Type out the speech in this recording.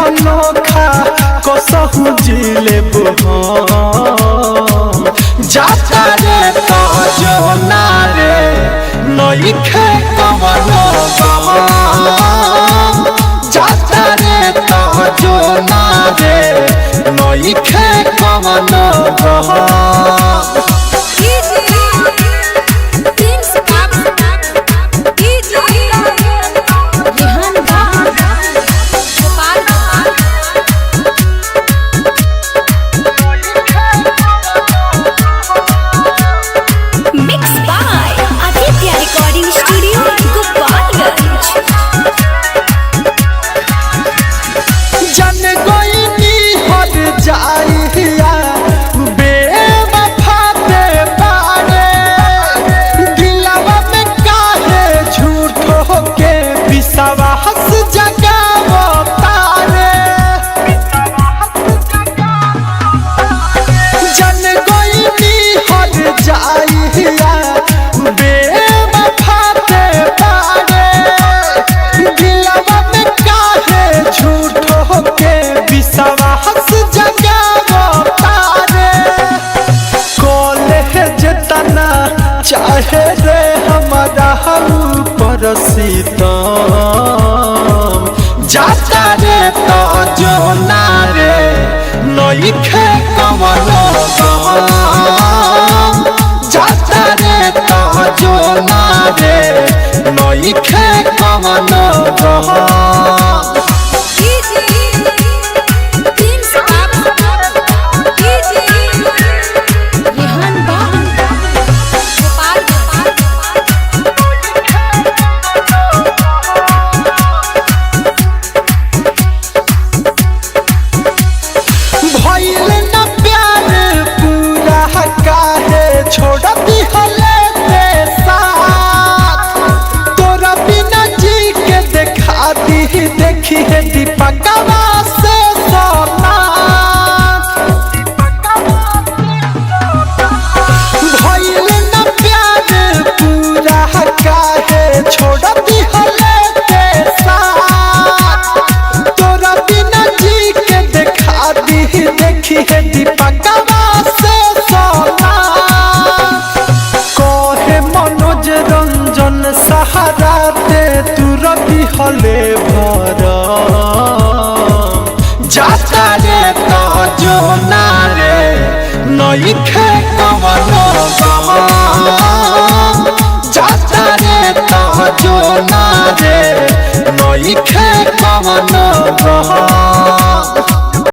अनोखा कसहु जिले जाता रे तो जो ना रे नइखे कवनो जाता रे तो जो ना रे नइखे कवनो चाहे रे हमारा ऊपर सीतम जाता रे तो जो ना रे नइखे कवनो जाता रे तो जो ना रे नइखे कवनो छोड़ती हले ते साथ तोरा बिना जी के देखा दी देखी है दीपकवा से सोना भइल न प्यार पूरा काहे छोड़ती हले ते साथ तोरा बिना जी के देखा दी देखी है दीपकवा से सोना रंजन सहारा दे तू रवि हले भर जाता रे तो जो ना रे नइखे कवनो जाता रे तो जो ना रे नइखे कवनो